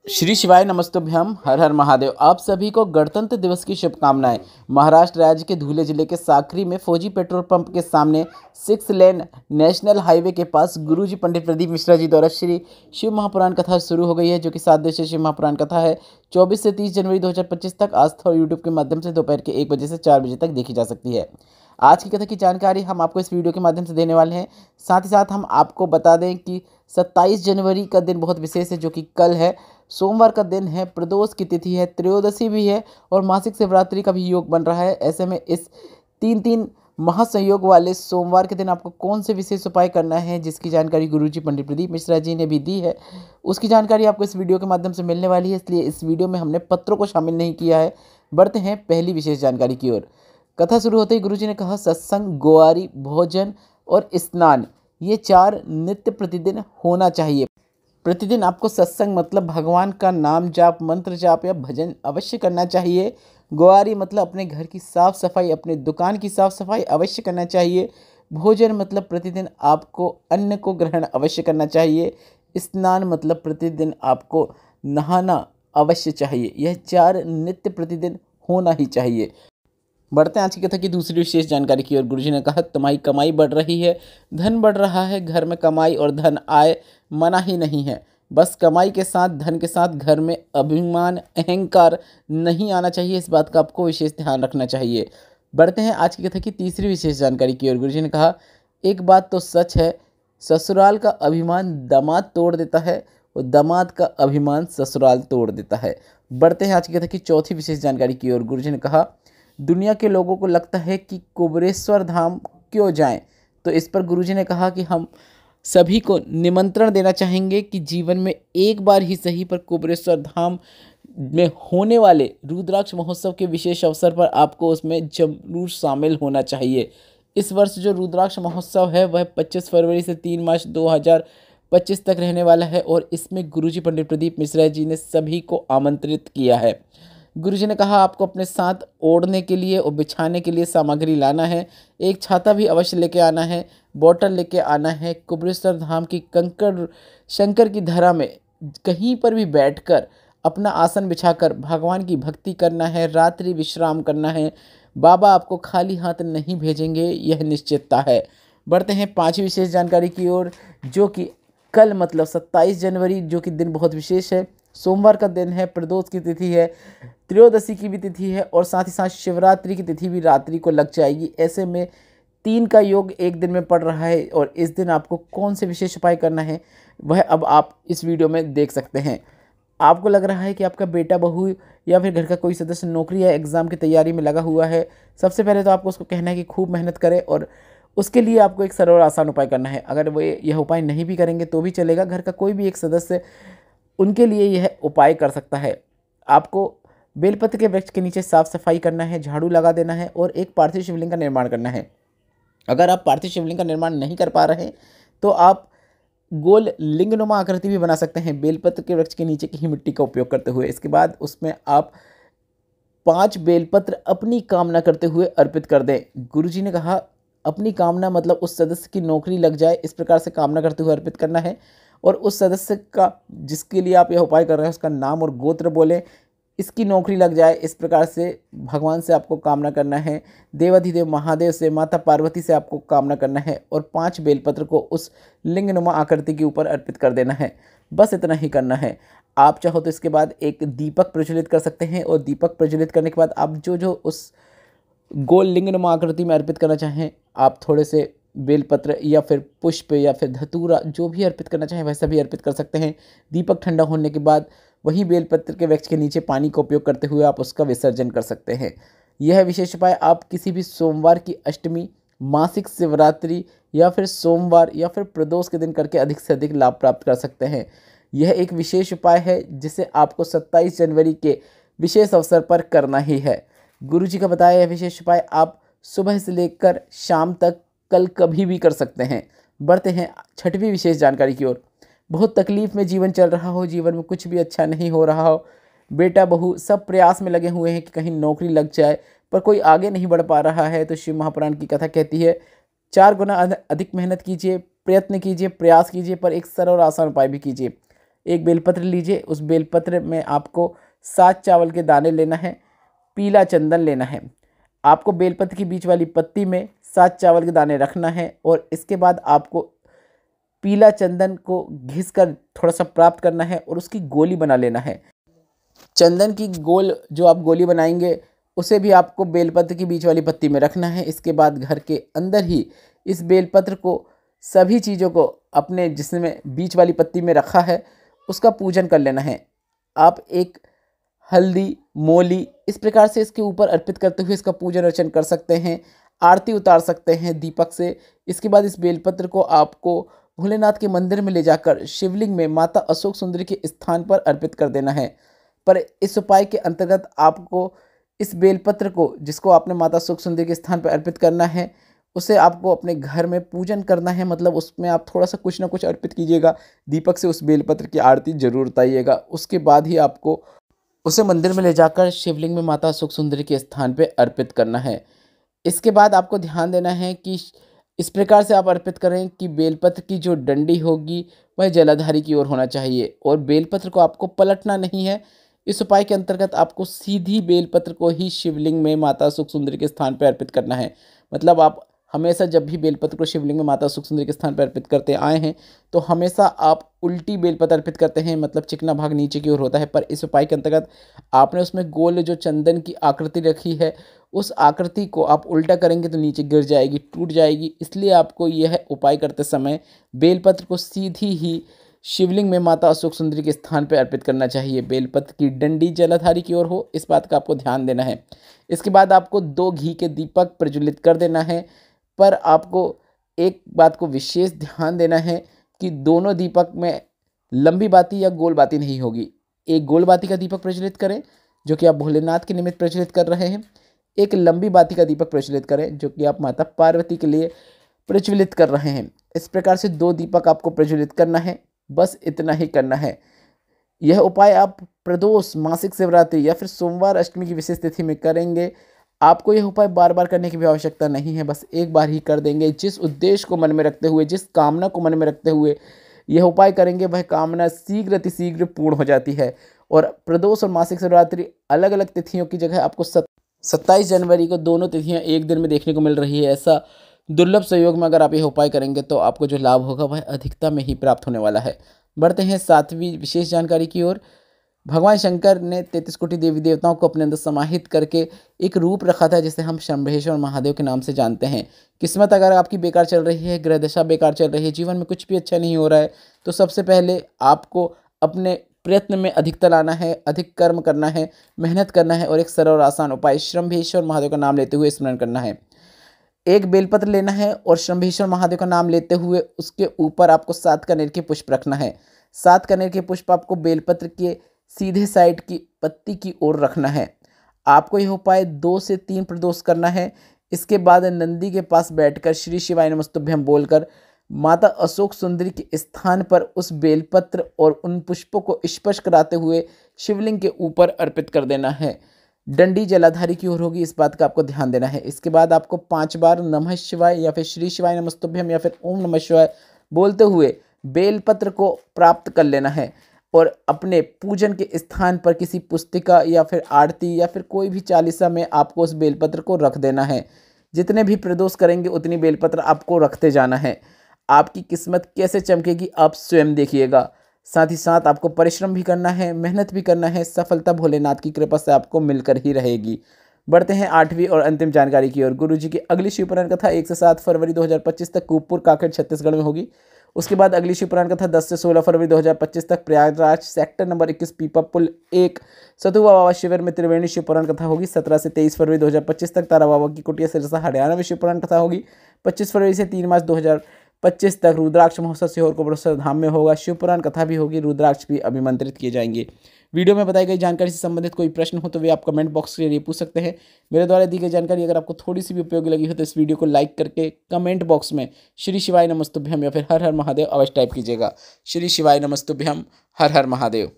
श्री शिवाय नमस्तुभ्यम। हर हर महादेव। आप सभी को गणतंत्र दिवस की शुभकामनाएं। महाराष्ट्र राज्य के धुले जिले के साकरी में फौजी पेट्रोल पंप के सामने 6 लेन नेशनल हाईवे के पास गुरुजी पंडित प्रदीप मिश्रा जी द्वारा श्री शिव महापुराण कथा शुरू हो गई है, जो कि 7 दिवसीय शिव महापुराण कथा है। 24 से 30 जनवरी 2025 तक आस्था और यूट्यूब के माध्यम से दोपहर के 1 बजे से 4 बजे तक देखी जा सकती है। आज की कथा की जानकारी हम आपको इस वीडियो के माध्यम से देने वाले हैं। साथ ही साथ हम आपको बता दें कि 27 जनवरी का दिन बहुत विशेष है, जो कि कल है। सोमवार का दिन है, प्रदोष की तिथि है, त्रयोदशी भी है और मासिक शिवरात्रि का भी योग बन रहा है। ऐसे में इस तीन महासंयोग वाले सोमवार के दिन आपको कौन से विशेष उपाय करना है, जिसकी जानकारी गुरुजी पंडित प्रदीप मिश्रा जी ने भी दी है, उसकी जानकारी आपको इस वीडियो के माध्यम से मिलने वाली है। इसलिए इस वीडियो में हमने पत्रों को शामिल नहीं किया है। बढ़ते हैं पहली विशेष जानकारी की ओर। कथा शुरू होते ही गुरुजी ने कहा, सत्संग, गोवारी, भोजन और स्नान ये 4 नित्य प्रतिदिन होना चाहिए। प्रतिदिन आपको सत्संग मतलब भगवान का नाम जाप, मंत्र जाप या भजन अवश्य करना चाहिए। गोवारी मतलब अपने घर की साफ सफाई, अपने दुकान की साफ सफाई अवश्य करना चाहिए। भोजन मतलब प्रतिदिन आपको अन्न को ग्रहण अवश्य करना चाहिए। स्नान मतलब प्रतिदिन आपको नहाना अवश्य चाहिए। यह 4 नित्य प्रतिदिन होना ही चाहिए। बढ़ते हैं आज की कथा की दूसरी विशेष जानकारी की ओर। गुरुजी ने कहा, तुम्हारी कमाई बढ़ रही है, धन बढ़ रहा है। घर में कमाई और धन आय मना ही नहीं है। बस कमाई के साथ, धन के साथ घर में अभिमान, अहंकार नहीं आना चाहिए। इस बात का आपको विशेष ध्यान रखना चाहिए। बढ़ते हैं आज की कथा की तीसरी विशेष जानकारी की ओर। गुरुजी ने कहा, एक बात तो सच है, ससुराल का अभिमान दामाद तोड़ देता है और दामाद का अभिमान ससुराल तोड़ देता है। बढ़ते हैं आज की कथा की चौथी विशेष जानकारी की ओर। गुरुजी ने कहा, दुनिया के लोगों को लगता है कि कुबेरेश्वर धाम क्यों जाएं, तो इस पर गुरुजी ने कहा कि हम सभी को निमंत्रण देना चाहेंगे कि जीवन में एक बार ही सही पर कुबेरेश्वर धाम में होने वाले रुद्राक्ष महोत्सव के विशेष अवसर पर आपको उसमें जरूर शामिल होना चाहिए। इस वर्ष जो रुद्राक्ष महोत्सव है वह 25 फरवरी से 3 मार्च 2025 तक रहने वाला है और इसमें गुरुजी पंडित प्रदीप मिश्रा जी ने सभी को आमंत्रित किया है। गुरुजी ने कहा, आपको अपने साथ ओढ़ने के लिए और बिछाने के लिए सामग्री लाना है। एक छाता भी अवश्य लेके आना है, बोतल लेके आना है। कुबेरेश्वर धाम की कंकड़ शंकर की धरा में कहीं पर भी बैठकर अपना आसन बिछाकर भगवान की भक्ति करना है, रात्रि विश्राम करना है। बाबा आपको खाली हाथ नहीं भेजेंगे, यह निश्चितता है। बढ़ते हैं 5वीं विशेष जानकारी की ओर, जो कि कल मतलब 27 जनवरी, जो कि दिन बहुत विशेष है। सोमवार का दिन है, प्रदोष की तिथि है, त्रयोदशी की भी तिथि है और साथ ही साथ शिवरात्रि की तिथि भी रात्रि को लग जाएगी। ऐसे में 3 का योग एक दिन में पड़ रहा है और इस दिन आपको कौन से विशेष उपाय करना है वह अब आप इस वीडियो में देख सकते हैं। आपको लग रहा है कि आपका बेटा, बहू या फिर घर का कोई सदस्य नौकरी या एग्ज़ाम की तैयारी में लगा हुआ है। सबसे पहले तो आपको उसको कहना है कि खूब मेहनत करे और उसके लिए आपको एक सरल और आसान उपाय करना है। अगर वो यह उपाय नहीं भी करेंगे तो भी चलेगा, घर का कोई भी एक सदस्य उनके लिए यह उपाय कर सकता है। आपको बेलपत्र के वृक्ष के नीचे साफ सफाई करना है, झाड़ू लगा देना है और एक पार्थिव शिवलिंग का निर्माण करना है। अगर आप पार्थिव शिवलिंग का निर्माण नहीं कर पा रहे हैं तो आप गोल लिंगनुमा आकृति भी बना सकते हैं, बेलपत्र के वृक्ष के नीचे की ही मिट्टी का उपयोग करते हुए। इसके बाद उसमें आप 5 बेलपत्र अपनी कामना करते हुए अर्पित कर दें। गुरुजी ने कहा, अपनी कामना मतलब उस सदस्य की नौकरी लग जाए, इस प्रकार से कामना करते हुए अर्पित करना है और उस सदस्य का, जिसके लिए आप यह उपाय कर रहे हैं, उसका नाम और गोत्र बोलें, इसकी नौकरी लग जाए, इस प्रकार से भगवान से आपको कामना करना है। देवाधिदेव महादेव से, माता पार्वती से आपको कामना करना है और 5 बेलपत्र को उस लिंगनुमा आकृति के ऊपर अर्पित कर देना है। बस इतना ही करना है। आप चाहो तो इसके बाद एक दीपक प्रज्वलित कर सकते हैं और दीपक प्रज्वलित करने के बाद आप जो उस गोल लिंगनुमा आकृति में अर्पित करना चाहें, आप थोड़े से बेलपत्र या फिर पुष्प या फिर धतूरा जो भी अर्पित करना चाहें वैसा भी अर्पित कर सकते हैं। दीपक ठंडा होने के बाद वहीं बेलपत्र के वृक्ष के नीचे पानी का उपयोग करते हुए आप उसका विसर्जन कर सकते हैं। यह विशेष उपाय आप किसी भी सोमवार की अष्टमी, मासिक शिवरात्रि या फिर सोमवार या फिर प्रदोष के दिन करके अधिक से अधिक लाभ प्राप्त कर सकते हैं। यह एक विशेष उपाय है जिसे आपको 27 जनवरी के विशेष अवसर पर करना ही है। गुरुजी का बताया यह विशेष उपाय आप सुबह से लेकर शाम तक कल कभी भी कर सकते हैं। बढ़ते हैं 6वीं विशेष जानकारी की ओर। बहुत तकलीफ में जीवन चल रहा हो, जीवन में कुछ भी अच्छा नहीं हो रहा हो, बेटा बहू सब प्रयास में लगे हुए हैं कि कहीं नौकरी लग जाए, पर कोई आगे नहीं बढ़ पा रहा है, तो शिव महापुराण की कथा कहती है 4 गुना अधिक मेहनत कीजिए, प्रयत्न कीजिए, प्रयास कीजिए, पर एक सरल और आसान उपाय भी कीजिए। एक बेलपत्र लीजिए, उस बेलपत्र में आपको 7 चावल के दाने लेना है, पीला चंदन लेना है। आपको बेलपत्र की बीच वाली पत्ती में 7 चावल के दाने रखना है और इसके बाद आपको पीला चंदन को घिस कर थोड़ा सा प्राप्त करना है और उसकी गोली बना लेना है। चंदन की गोल जो आप गोली बनाएंगे उसे भी आपको बेलपत्र की बीच वाली पत्ती में रखना है। इसके बाद घर के अंदर ही इस बेलपत्र को सभी चीज़ों को अपने जिसमें बीच वाली पत्ती में रखा है उसका पूजन कर लेना है। आप एक हल्दी, मोली इस प्रकार से इसके ऊपर अर्पित करते हुए इसका पूजन अर्चन कर सकते हैं, आरती उतार सकते हैं दीपक से। इसके बाद इस बेलपत्र को आपको भोलेनाथ के मंदिर में ले जाकर शिवलिंग में माता अशोक सुंदरी के स्थान पर अर्पित कर देना है। पर इस उपाय के अंतर्गत आपको इस बेलपत्र को जिसको आपने माता अशोक सुंदरी के स्थान पर अर्पित करना है उसे आपको अपने घर में पूजन करना है। मतलब उसमें आप थोड़ा सा कुछ ना कुछ अर्पित कीजिएगा, दीपक से उस बेलपत्र की आरती जरूर उतारिएगा। उसके बाद ही आपको उसे मंदिर में ले जाकर शिवलिंग में माता अशोक सुंदरी के स्थान पर अर्पित करना है। इसके बाद आपको ध्यान देना है कि इस प्रकार से आप अर्पित करें कि बेलपत्र की जो डंडी होगी वह जलाधारी की ओर होना चाहिए और बेलपत्र को आपको पलटना नहीं है। इस उपाय के अंतर्गत आपको सीधी बेलपत्र को ही शिवलिंग में माता अशोक सुंदरी के स्थान पर अर्पित करना है। मतलब आप हमेशा जब भी बेलपत्र को शिवलिंग में माता अशोक सुंदरी के स्थान पर अर्पित करते आए हैं तो हमेशा आप उल्टी बेलपत्र अर्पित करते हैं, मतलब चिकना भाग नीचे की ओर होता है। पर इस उपाय के अंतर्गत आपने उसमें गोल जो चंदन की आकृति रखी है उस आकृति को आप उल्टा करेंगे तो नीचे गिर जाएगी, टूट जाएगी। इसलिए आपको यह उपाय करते समय बेलपत्र को सीधी ही शिवलिंग में माता अशोक सुंदरी के स्थान पर अर्पित करना चाहिए। बेलपत्र की डंडी जलाधारी की ओर हो, इस बात का आपको ध्यान देना है। इसके बाद आपको 2 घी के दीपक प्रज्वलित कर देना है। पर आपको एक बात को विशेष ध्यान देना है कि दोनों दीपक में लंबी बाती या गोल बाती नहीं होगी। एक गोल बाती का दीपक प्रज्वलित करें जो कि आप भोलेनाथ के निमित्त प्रज्वलित कर रहे हैं, एक लंबी बाती का दीपक प्रज्वलित करें जो कि आप माता पार्वती के लिए प्रज्वलित कर रहे हैं। इस प्रकार से 2 दीपक आपको प्रज्वलित करना है, बस इतना ही करना है। यह उपाय आप प्रदोष, मासिक शिवरात्रि या फिर सोमवार, अष्टमी की विशेष तिथि में करेंगे। आपको यह उपाय बार बार करने की भी आवश्यकता नहीं है, बस एक बार ही कर देंगे। जिस उद्देश्य को मन में रखते हुए, जिस कामना को मन में रखते हुए यह उपाय करेंगे वह कामना शीघ्र अतिशीघ्र पूर्ण हो जाती है। और प्रदोष और मासिक शिवरात्रि अलग अलग तिथियों की जगह आपको 27 जनवरी को दोनों तिथियां एक दिन में देखने को मिल रही है। ऐसा दुर्लभ संयोग में अगर आप यह उपाय करेंगे तो आपको जो लाभ होगा वह अधिकता में ही प्राप्त होने वाला है। बढ़ते हैं 7वीं विशेष जानकारी की ओर। भगवान शंकर ने 33 कोटि देवी देवताओं को अपने अंदर समाहित करके एक रूप रखा था जिसे हम शंभेश्वर महादेव के नाम से जानते हैं। किस्मत अगर आपकी बेकार चल रही है, ग्रह दशा बेकार चल रही है, जीवन में कुछ भी अच्छा नहीं हो रहा है, तो सबसे पहले आपको अपने प्रयत्न में अधिकता लाना है, अधिक कर्म करना है, मेहनत करना है और एक सरल और आसान उपाय शंभेश्वर महादेव का नाम लेते हुए स्मरण करना है। एक बेलपत्र लेना है और शंभेश्वर महादेव का नाम लेते हुए उसके ऊपर आपको 7 कनेर के पुष्प रखना है। 7 कनेर के पुष्प आपको बेलपत्र के सीधे साइड की पत्ती की ओर रखना है। आपको यह उपाय 2 से 3 प्रदोष करना है। इसके बाद नंदी के पास बैठकर श्री शिवाय नमस्तुभ्यं बोलकर माता अशोक सुंदरी के स्थान पर उस बेलपत्र और उन पुष्पों को स्पर्श कराते हुए शिवलिंग के ऊपर अर्पित कर देना है। डंडी जलाधारी की ओर होगी, इस बात का आपको ध्यान देना है। इसके बाद आपको 5 बार नमः शिवाय या फिर श्री शिवाय नमस्तुभ्यं या फिर ओम नमः शिवाय बोलते हुए बेलपत्र को प्राप्त कर लेना है और अपने पूजन के स्थान पर किसी पुस्तिका या फिर आरती या फिर कोई भी चालीसा में आपको उस बेलपत्र को रख देना है। जितने भी प्रदोष करेंगे उतनी बेलपत्र आपको रखते जाना है। आपकी किस्मत कैसे चमकेगी आप स्वयं देखिएगा। साथ ही साथ आपको परिश्रम भी करना है, मेहनत भी करना है। सफलता भोलेनाथ की कृपा से आपको मिलकर ही रहेगी। बढ़ते हैं 8वीं और अंतिम जानकारी की ओर। गुरुजी की अगली शिवपुराण कथा 1 से 7 फरवरी 2025 तक कूपपुर काकड़ छत्तीसगढ़ में होगी। उसके बाद अगली शिवपुराण कथा 10 से 16 फरवरी 2025 तक प्रयागराज सेक्टर नंबर 21 पीपा पुल 1 सतुआ बाबा शिविर में त्रिवेणी शिवपुराण कथा होगी। 17 से 23 फरवरी 2025 तक तारा बाबा की कुटिया सिरसा हरियाणा में शिवपुराण कथा होगी। 25 फरवरी से 3 मार्च 2025 तक रुद्राक्ष महोत्सव सीहोर कोपड़ेश्वर धाम में होगा। शिवपुराण कथा भी होगी, रुद्राक्ष भी अभिमंत्रित किए जाएंगे। वीडियो में बताई गई जानकारी से संबंधित कोई प्रश्न हो तो वे आप कमेंट बॉक्स के जरिए पूछ सकते हैं। मेरे द्वारा दी गई जानकारी अगर आपको थोड़ी सी भी उपयोगी लगी हो तो इस वीडियो को लाइक करके कमेंट बॉक्स में श्री शिवाय नमस्तुभ्यम या फिर हर हर महादेव अवश्य टाइप कीजिएगा। श्री शिवाय नमस्तुभ्यम, हर हर महादेव।